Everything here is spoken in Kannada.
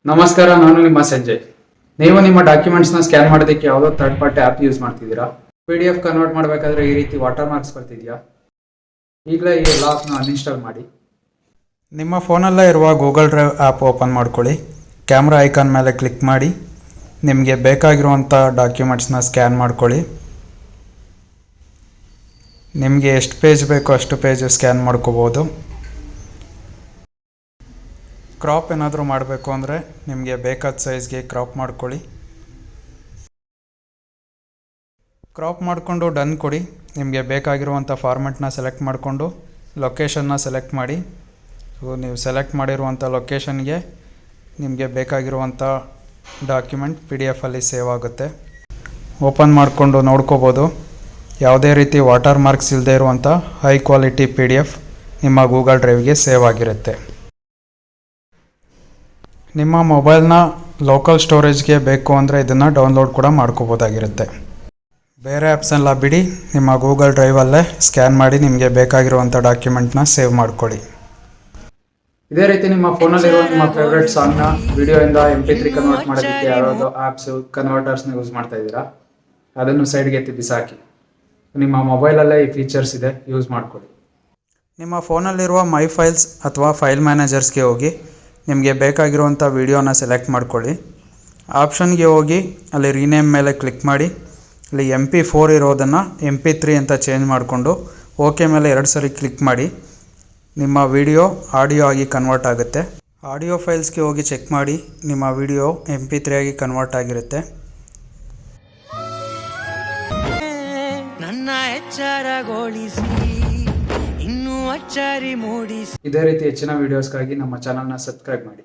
ನಮಸ್ಕಾರ, ನಾನು ನಿಮ್ಮ ಸಂಜಯ್. ನೀವು ನಿಮ್ಮ ಡಾಕ್ಯುಮೆಂಟ್ಸ್ನ ಸ್ಕ್ಯಾನ್ ಮಾಡೋದಕ್ಕೆ ಯಾವುದೋ ಥರ್ಡ್ ಪಾರ್ಟಿ ಆ್ಯಪ್ ಯೂಸ್ ಮಾಡ್ತಿದ್ದೀರಾ? PDF ಕನ್ವರ್ಟ್ ಮಾಡಬೇಕಾದ್ರೆ ಈ ರೀತಿ ವಾಟರ್ ಮಾರ್ಕ್ಸ್ ಬರ್ತಿದೆಯಾ? ಈಗಲೇ ಈ ಎಲ್ಲ ಆ್ಯಪ್ನ ಅನ್ಇನ್ಸ್ಟಾಲ್ ಮಾಡಿ. ನಿಮ್ಮ ಫೋನಲ್ಲೇ ಇರುವ ಗೂಗಲ್ ಡ್ರೈವ್ ಆ್ಯಪ್ ಓಪನ್ ಮಾಡ್ಕೊಳ್ಳಿ. ಕ್ಯಾಮ್ರಾ ಐಕಾನ್ ಮೇಲೆ ಕ್ಲಿಕ್ ಮಾಡಿ ನಿಮಗೆ ಬೇಕಾಗಿರುವಂಥ ಡಾಕ್ಯುಮೆಂಟ್ಸ್ನ ಸ್ಕ್ಯಾನ್ ಮಾಡ್ಕೊಳ್ಳಿ. ನಿಮಗೆ ಎಷ್ಟು ಪೇಜ್ ಬೇಕೋ ಅಷ್ಟು ಪೇಜ್ ಸ್ಕ್ಯಾನ್ ಮಾಡ್ಕೋಬೋದು. ಕ್ರಾಪ್ ಏನಾದರೂ ಮಾಡಬೇಕು ಅಂದರೆ ನಿಮಗೆ ಬೇಕಾದ ಸೈಜ್ಗೆ ಕ್ರಾಪ್ ಮಾಡ್ಕೊಳ್ಳಿ. ಕ್ರಾಪ್ ಮಾಡಿಕೊಂಡು ಡನ್ ಕೊಡಿ. ನಿಮಗೆ ಬೇಕಾಗಿರುವಂಥ ಫಾರ್ಮೆಟ್ನ ಸೆಲೆಕ್ಟ್ ಮಾಡಿಕೊಂಡು ಲೊಕೇಶನ್ನ ಸೆಲೆಕ್ಟ್ ಮಾಡಿ. ನೀವು ಸೆಲೆಕ್ಟ್ ಮಾಡಿರುವಂಥ ಲೊಕೇಶನ್ಗೆ ನಿಮಗೆ ಬೇಕಾಗಿರುವಂಥ ಡಾಕ್ಯುಮೆಂಟ್ PDF ಅಲ್ಲಿ ಸೇವ್ ಆಗುತ್ತೆ. ಓಪನ್ ಮಾಡಿಕೊಂಡು ನೋಡ್ಕೋಬೋದು. ಯಾವುದೇ ರೀತಿ ವಾಟರ್ ಮಾರ್ಕ್ಸ್ ಇಲ್ಲದೆ ಇರುವಂಥ ಹೈ ಕ್ವಾಲಿಟಿ PDF ನಿಮ್ಮ ಗೂಗಲ್ ಡ್ರೈವ್ಗೆ ಸೇವ್ ಆಗಿರುತ್ತೆ. ನಿಮ್ಮ ಮೊಬೈಲ್ನ ಲೋಕಲ್ ಸ್ಟೋರೇಜ್ಗೆ ಬೇಕು ಅಂದರೆ ಇದನ್ನು ಡೌನ್ಲೋಡ್ ಕೂಡ ಮಾಡ್ಕೋಬೋದಾಗಿರುತ್ತೆ. ಬೇರೆ ಆ್ಯಪ್ಸೆಲ್ಲ ಬಿಡಿ, ನಿಮ್ಮ ಗೂಗಲ್ ಡ್ರೈವಲ್ಲೇ ಸ್ಕ್ಯಾನ್ ಮಾಡಿ ನಿಮಗೆ ಬೇಕಾಗಿರುವಂಥ ಡಾಕ್ಯುಮೆಂಟ್ನ ಸೇವ್ ಮಾಡ್ಕೊಳ್ಳಿ. ಇದೇ ರೀತಿ ನಿಮ್ಮ ಫೋನಲ್ಲಿರೋ ನಿಮ್ಮ ಫೇವ್ರೆಟ್ ಸಾಂಗ್ನ ವಿಡಿಯೋಯಿಂದ MP3 ಕನ್ವರ್ಟ್ ಮಾಡೋದಕ್ಕೆ ಯಾವ್ಯಾವುದೋ ಆ್ಯಪ್ಸ್ ಕನ್ವರ್ಟರ್ಸ್ನ ಯೂಸ್ ಮಾಡ್ತಾ ಇದ್ದೀರಾ? ಅದನ್ನು ಸೈಡ್ಗೆ ಎತ್ತಿ ಬಿಸಾಕಿ. ನಿಮ್ಮ ಮೊಬೈಲಲ್ಲೇ ಈ ಫೀಚರ್ಸ್ ಇದೆ, ಯೂಸ್ ಮಾಡ್ಕೊಳ್ಳಿ. ನಿಮ್ಮ ಫೋನಲ್ಲಿರುವ ಮೈ ಫೈಲ್ಸ್ ಅಥವಾ ಫೈಲ್ ಮ್ಯಾನೇಜರ್ಸ್ಗೆ ಹೋಗಿ ನಿಮಗೆ ಬೇಕಾಗಿರುವಂಥ ವಿಡಿಯೋನ ಸೆಲೆಕ್ಟ್ ಮಾಡ್ಕೊಳ್ಳಿ. ಆಪ್ಷನ್ಗೆ ಹೋಗಿ ಅಲ್ಲಿ ರೀನೇಮ್ ಮೇಲೆ ಕ್ಲಿಕ್ ಮಾಡಿ ಅಲ್ಲಿ MP4 ಇರೋದನ್ನು MP3 ಅಂತ ಚೇಂಜ್ ಮಾಡಿಕೊಂಡು ಓಕೆ ಮೇಲೆ 2 ಸರಿ ಕ್ಲಿಕ್ ಮಾಡಿ. ನಿಮ್ಮ ವಿಡಿಯೋ ಆಡಿಯೋ ಆಗಿ ಕನ್ವರ್ಟ್ ಆಗುತ್ತೆ. ಆಡಿಯೋ ಫೈಲ್ಸ್ಗೆ ಹೋಗಿ ಚೆಕ್ ಮಾಡಿ, ನಿಮ್ಮ ವಿಡಿಯೋ MP3 ಆಗಿ ಕನ್ವರ್ಟ್ ಆಗಿರುತ್ತೆ. ನನ್ನ ಎಚ್ಚರಗೊಳಿಸಿ ಇನ್ನೂ ಅಚ್ಚರಿ ಮೂಡಿಸಿ. ಇದೇ ರೀತಿ ಹೆಚ್ಚಿನ ವಿಡಿಯೋಸ್ಗಾಗಿ ನಮ್ಮ ಚಾನಲ್ನ ಸಬ್ಸ್ಕ್ರೈಬ್ ಮಾಡಿ.